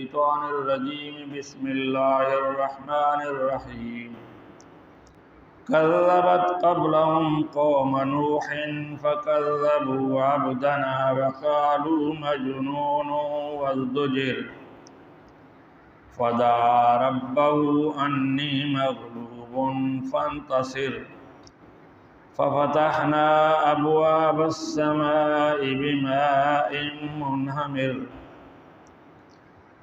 الشيطان الرجيم بسم الله الرحمن الرحيم كذبت قبلهم قوم نوح فكذبوا عبدنا وقالوا مجنون وازدجر فدعا ربه أني مغلوب فانتصر ففتحنا أبواب السماء بماء منهمر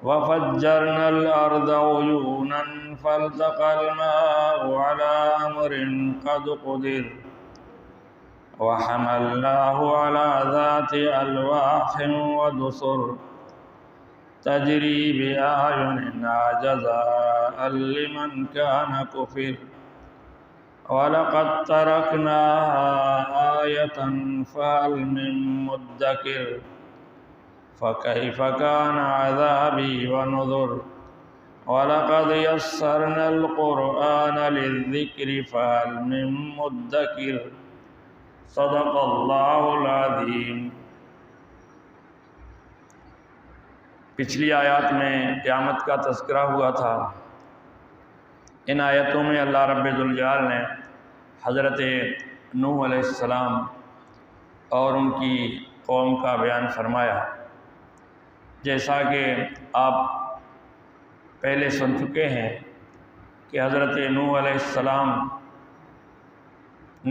وفجرنا الأرض عيونا فالتقى الماء على أمر قد قدر وحملناه على ذات ألواح ودسر تجري بأعيننا جزاء لمن كان كفر وَلَقَدْ تَرَكْنَاهَا آيَةً فَهَلْ مِن مُّدَّكِرٍ فَكَيْفَ كَانَ عَذَابِي وَنُذُرِ وَلَقَدْ يَسَّرْنَا الْقُرْآنَ لِلذِّكْرِ فَهَلْ مِن مُّدَّكِرٍ صدق اللہ العظیم۔ پچھلی آیات میں قیامت کا تذکرہ ہوا تھا۔ ان آیتوں میں اللہ رب ذوالجلال نے حضرت نوح علیہ السلام اور ان کی قوم کا بیان فرمایا۔ جیسا کہ آپ پہلے سن چکے ہیں کہ حضرت نوح علیہ السلام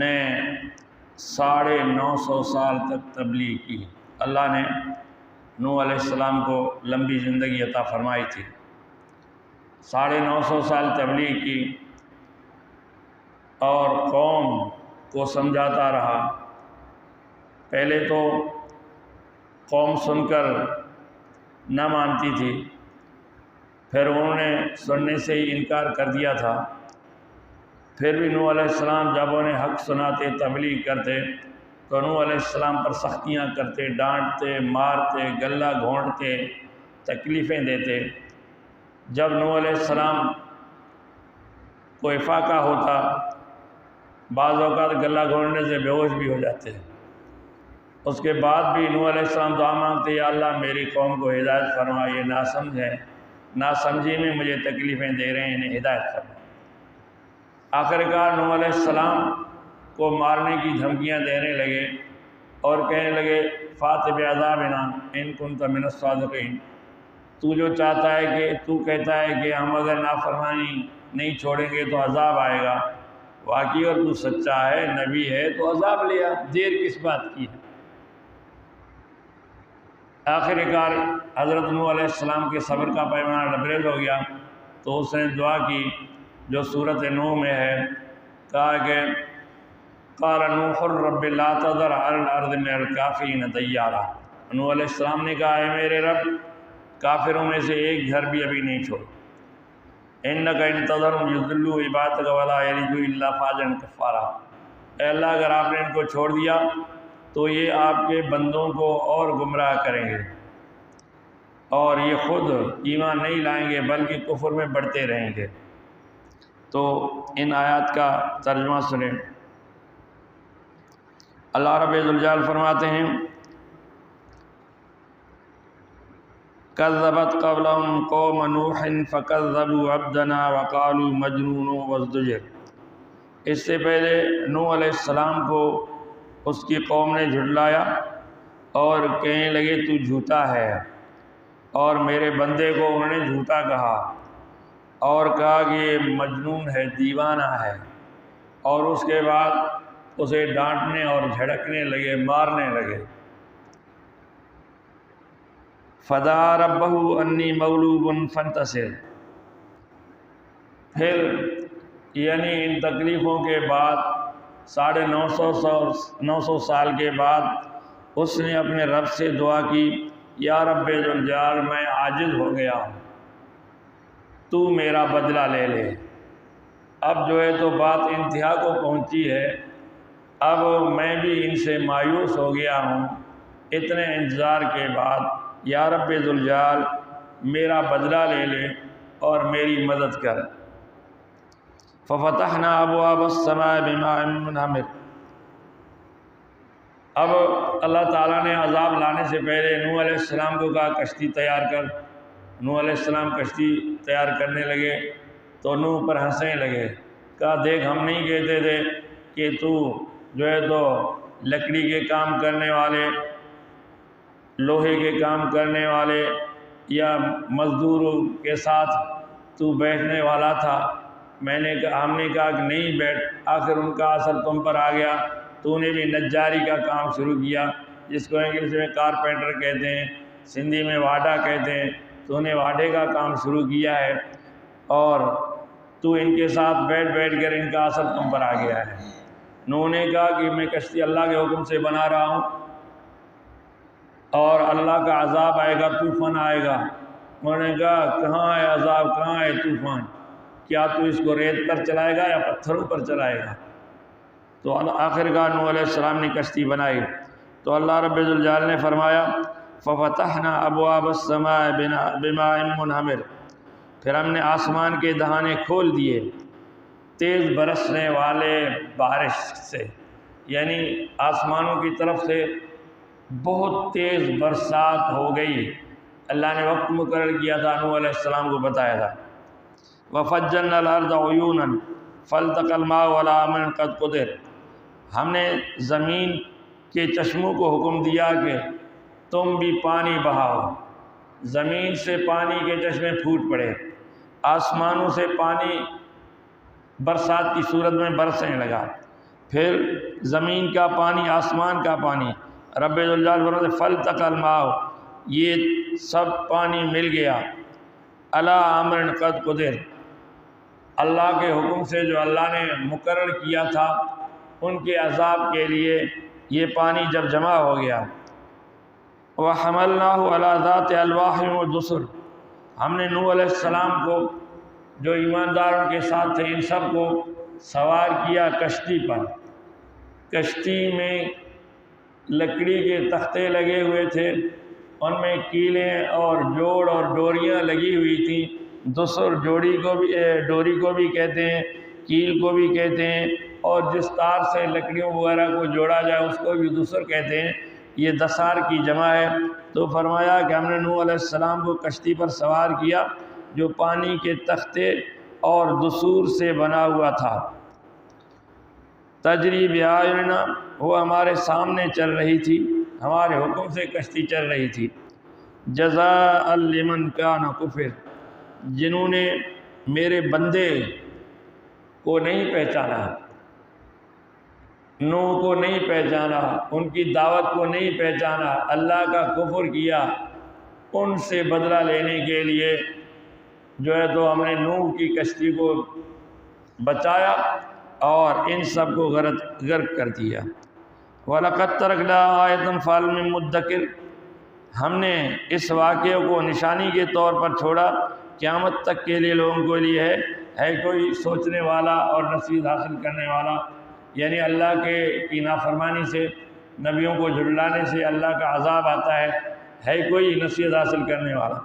نے 950 سال تک تبلیغ کی۔ اللہ نے نوح علیہ السلام کو لمبی زندگی عطا فرمائی تھی۔ 950 سال تبلیغ کی اور قوم کو سمجھاتا رہا۔ پہلے تو قوم سن کر نہ مانتی تھی، پھر انہوں نے سننے سے ہی انکار کر دیا تھا۔ پھر بھی نوح علیہ السلام جب انہیں حق سناتے، تبلیغ کرتے تو نوح علیہ السلام پر سختیاں کرتے، ڈانٹتے، مارتے، گلہ گھونٹتے، تکلیفیں دیتے۔ جب نوح علیہ السلام کو افاقہ ہوتا، بعض اوقات گلہ گھونٹنے سے بے ہوش بھی ہو جاتے ہیں، اس کے بعد بھی نوح علیہ السلام دعا مانگتے، یا اللہ میری قوم کو ہدایت فرما، یہ ناسمجھی میں مجھے تکلیفیں دے رہے ہیں، انہیں ہدایت فرما۔ آخرکار نوح علیہ السلام کو مارنے کی دھمکیاں دینے لگے اور کہنے لگے فَأْتِ بِعَذَابِنَا إِن كُنتَ مِنَ الصَّادِقِينَ، تو جو چاہتا ہے کہ تو کہتا ہے کہ ہم اگر نافرمانی نہیں چھوڑیں گے تو عذاب آئے گا، واقعی اور تو سچا ہے، نبی ہے، تو عذاب لیا، دیر کس بات کی ہے۔ آخرکار حضرت نوح علیہ السلام کے صبر کا پیمانہ لبریز ہو گیا، تو اس نے دعا کی جو سورۃ نوح میں ہے، کہا کہ قال نوح رب لا تذر علی الارض من الکافرین دیارا۔ نوح علیہ السلام نے کہا اے میرے رب، کافروں میں سے ایک گھر بھی ابھی نہیں چھوڑ۔ انک ان تذرهم یضلوا عبادک ولا یلدوا الا فاجرا کفارا۔ اے اللہ اگر آپ نے ان کو چھوڑ دیا تو یہ آپ کے بندوں کو اور گمراہ کریں گے، اور یہ خود ایمان نہیں لائیں گے بلکہ کفر میں بڑھتے رہیں گے۔ تو ان آیات کا ترجمہ سنیں۔ اللہ رب ذوالجلال فرماتے ہیں كذبت قبلهم قوم نوح فكذبوا عبدنا وقالوا مجنون وازدجر۔ اس سے پہلے نوح علیہ السلام کو اس کی قوم نے جھٹلایا اور کہنے لگے تو جھوٹا ہے، اور میرے بندے کو انہوں نے جھوٹا کہا اور کہا کہ یہ مجنون ہے، دیوانہ ہے، اور اس کے بعد اسے ڈانٹنے اور جھڑکنے لگے، مارنے لگے۔ فدعا ربہ انی مغلوب فانتصر۔ پھر یعنی ان تکلیفوں کے بعد 950 سال کے بعد اس نے اپنے رب سے دعا کی، یا رب ذوالجلال میں عاجز ہو گیا ہوں، تو میرا بدلہ لے لے۔ اب جو ہے تو بات انتہا کو پہنچی ہے، اب میں بھی ان سے مایوس ہو گیا ہوں اتنے انتظار کے بعد، یا رب ذوالجلال میرا بدلہ لے لے اور میری مدد کر۔ ففتحنا ابواب السماء بماء منہمر۔ اب اللہ تعالیٰ نے عذاب لانے سے پہلے نوح علیہ السلام کو کہا کشتی تیار کر، نوح علیہ السلام کشتی تیار کرنے لگے تو نوح پر ہنسنے لگے، کہا دیکھ ہم نہیں کہتے تھے کہ تو جو ہے تو لکڑی کے کام کرنے والے، لوہے کے کام کرنے والے یا مزدوروں کے ساتھ تو بیٹھنے والا تھا۔ ہم نے کہا کہ نہیں بیٹھ، آخر ان کا اثر تم پر آ گیا، تو نے بھی نجاری کا کام شروع کیا، جس کو انگلش میں کارپینٹر کہتے ہیں، سندھی میں واڈا کہتے ہیں، تو نے واڈے کا کام شروع کیا ہے اور تو ان کے ساتھ بیٹھ بیٹھ کر ان کا اثر تم پر آ گیا ہے۔ نوح نے کہا کہ میں کشتی اللہ کے حکم سے بنا رہا ہوں اور اللہ کا عذاب آئے گا، طوفان آئے گا۔ انہوں نے کہا کہاں ہے عذاب، کہاں ہے طوفان، کیا تو اس کو ریت پر چلائے گا یا پتھروں پر چلائے گا؟ تو آخر کار نوح علیہ السلام نے کشتی بنائی تو اللہ رب الجلال نے فرمایا فَفَتَحْنَا أَبْوَابَ السَّمَاءِ بِمَاءٍ مُنْهَمِرٍ، پھر ہم نے آسمان کے دہانے کھول دیے تیز برسنے والے بارش سے، یعنی آسمانوں کی طرف سے بہت تیز برسات ہو گئی۔ اللہ نے وقت مقرر کیا تھا، نوح علیہ السلام کو بتایا تھا۔ وَفَجَّرْنَا الْأَرْضَ عُيُونًا فَالْتَقَى الْمَاءُ عَلَىٰ أَمْرٍ قَدْ قُدِرَ، ہم نے زمین کے چشموں کو حکم دیا کہ تم بھی پانی بہاؤ، زمین سے پانی کے چشمے پھوٹ پڑے، آسمانوں سے پانی برسات کی صورت میں برسنے لگا، پھر زمین کا پانی، آسمان کا پانی، رب الجلال فرماتے ہیں فَالْتَقَى الْمَاءُ، یہ سب پانی مل گیا، عَلَىٰ أَمْرٍ قَدْ قُدِرَ، اللہ کے حکم سے جو اللہ نے مقرر کیا تھا ان کے عذاب کے لیے یہ پانی جب جمع ہو گیا۔ وَحَمَلْنَاهُ عَلَىٰ ذَاتِ أَلْوَاحٍ وَدُسُرٍ، ہم نے نوح علیہ السلام کو جو ایمانداروں کے ساتھ تھے ان سب کو سوار کیا کشتی پر۔ کشتی میں لکڑی کے تختے لگے ہوئے تھے، ان میں کیلیں اور جوڑ اور ڈوریاں لگی ہوئی تھیں۔ دسر ڈوری کو بھی کہتے ہیں، کیل کو بھی کہتے ہیں، اور جس تار سے لکڑیوں وغیرہ کو جوڑا جائے اس کو بھی دسر کہتے ہیں، یہ دسار کی جمع ہے۔ تو فرمایا کہ ہم نے نوح علیہ السلام کو کشتی پر سوار کیا جو پانی کے تختے اور دسور سے بنا ہوا تھا۔ تجری بِأَعْیُنِنَا، وہ ہمارے سامنے چل رہی تھی، ہمارے حکم سے کشتی چل رہی تھی۔ جزاء لمن کان کفر، جنہوں نے میرے بندے کو نہیں پہچانا، نوح کو نہیں پہچانا، ان کی دعوت کو نہیں پہچانا، اللہ کا کفر کیا، ان سے بدلہ لینے کے لیے جو ہے تو ہم نے نوح کی کشتی کو بچایا اور ان سب کو غرق کر دیا۔ وَلَقَدْ تَرَكْنَا آیَةً فَهَلْ مِن مُدَّکِرٍ، ہم نے اس واقعے کو نشانی کے طور پر چھوڑا، قیامت تک کے لیے لوگوں کے لیے ہے کوئی سوچنے والا اور نصیحت حاصل کرنے والا، یعنی اللہ کی نافرمانی سے، نبیوں کو جھٹلانے سے اللہ کا عذاب آتا ہے کوئی نصیحت حاصل کرنے والا۔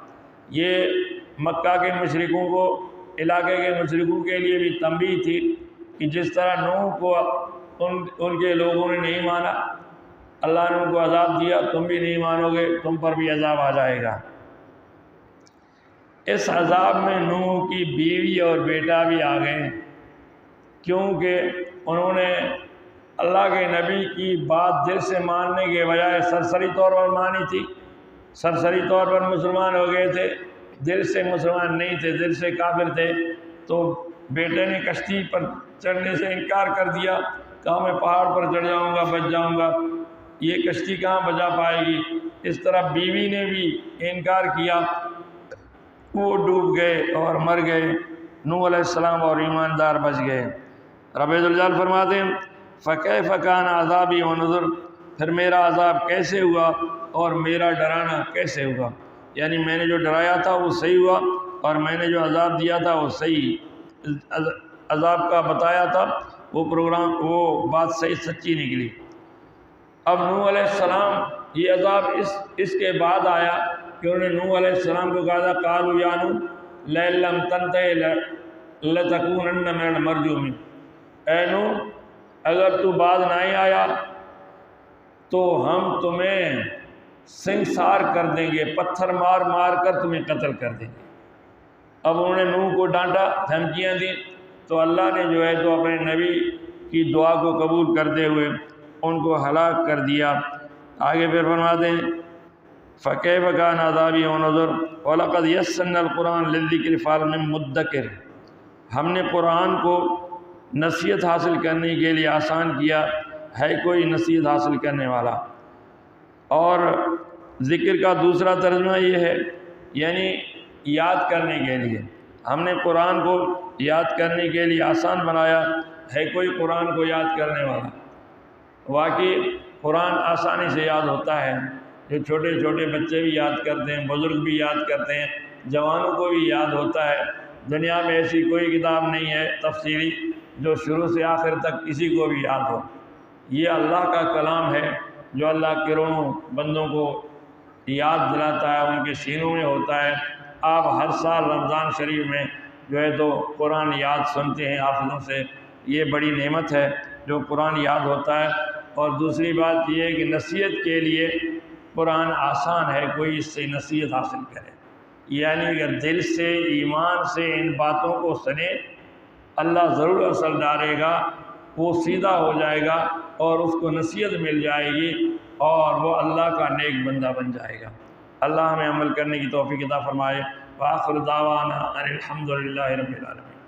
یہ مکہ کے مشرکوں کو، علاقے کے مشرکوں کے لیے بھی تنبیہ تھی کہ جس طرح نوح کو ان کے لوگوں نے نہیں مانا، اللہ نے ان کو عذاب دیا، تم بھی نہیں مانو گے، تم پر بھی عذاب آ جائے گا۔ اس عذاب میں نوح کی بیوی اور بیٹا بھی آ گئے، کیونکہ انہوں نے اللہ کے نبی کی بات دل سے ماننے کے بجائے سرسری طور پر مانی تھی، سرسری طور پر مسلمان ہو گئے تھے، دل سے مسلمان نہیں تھے، دل سے کافر تھے۔ تو بیٹے نے کشتی پر چڑھنے سے انکار کر دیا، کہا میں پہاڑ پر چڑھ جاؤں گا، بچ جاؤں گا، یہ کشتی کہاں بچا پائے گی۔ اس طرح بیوی نے بھی انکار کیا، وہ ڈوب گئے اور مر گئے، نوح علیہ السلام اور ایماندار بچ گئے۔ رب الجلال فرماتے ہیں فَكَيْفَ كَانَ عَذَابِي وَنُذُرِ، پھر میرا عذاب کیسے ہوا اور میرا ڈرانا کیسے ہوا، یعنی میں نے جو ڈرایا تھا وہ صحیح ہوا اور میں نے جو عذاب دیا تھا وہ صحیح، عذاب کا بتایا تھا وہ بات صحیح سچی نکلی۔ اب نوح علیہ السلام یہ عذاب اس کے بعد آیا کہ انہوں نے نوح علیہ السلام کو کہا تھا قَالُوا يَا نُوحُ لَئِن لَّمْ تَنْتَهِ لَتَكُونَنَّ مِنَ الْمَرْجُومِينَ، اے نوح اگر تو باز نہیں آیا تو ہم تمہیں سنگسار کر دیں گے، پتھر مار مار کر تمہیں قتل کر دیں گے۔ اب انہوں نے نوح کو ڈانٹا، دھمکیاں دیں، تو اللہ نے جو ہے تو اپنے نبی کی دعا کو قبول کرتے ہوئے ان کو ہلاک کر دیا۔ آگے پھر فرماتے ہیں فَكَيْفَ كَانَ عَذَابِي وَنُذُرِ وَلَقَدْ يَسَّرْنَا الْقُرْآنَ لِلذِّكْرِ فَهَلْ مِن مُدَّكِرٍ، ہم نے قرآن کو نصیحت حاصل کرنے کے لیے آسان کیا، ہے کوئی نصیحت حاصل کرنے والا؟ اور ذکر کا دوسرا ترجمہ یہ ہے، یعنی یاد کرنے کے لیے، ہم نے قرآن کو یاد کرنے کے لیے آسان بنایا، ہے کوئی قرآن کو یاد کرنے والا؟ واقعی قرآن آسانی سے یاد ہوتا ہے، جو چھوٹے چھوٹے بچے بھی یاد کرتے ہیں، بزرگ بھی یاد کرتے ہیں، جوانوں کو بھی یاد ہوتا ہے۔ دنیا میں ایسی کوئی کتاب نہیں ہے تفسیری جو شروع سے آخر تک کسی کو بھی یاد ہو۔ یہ اللہ کا کلام ہے جو اللہ کروڑوں بندوں کو یاد دلاتا ہے، ان کے سینوں میں ہوتا ہے۔ آپ ہر سال رمضان شریف میں جو ہے تو قرآن یاد سنتے ہیں حافظوں سے، یہ بڑی نعمت ہے جو قرآن یاد ہوتا ہے۔ اور دوسری بات یہ ہے کہ نصیحت کے لیے قرآن آسان ہے، کوئی اس سے نصیحت حاصل کرے، یعنی اگر دل سے ایمان سے ان باتوں کو سنے، اللہ ضرور اثر ڈالے گا، وہ سیدھا ہو جائے گا اور اس کو نصیحت مل جائے گی اور وہ اللہ کا نیک بندہ بن جائے گا۔ اللہ ہمیں عمل کرنے کی توفیق عطا فرمائے۔ وآخر دعوانا ان الحمد للہ رب العالمین۔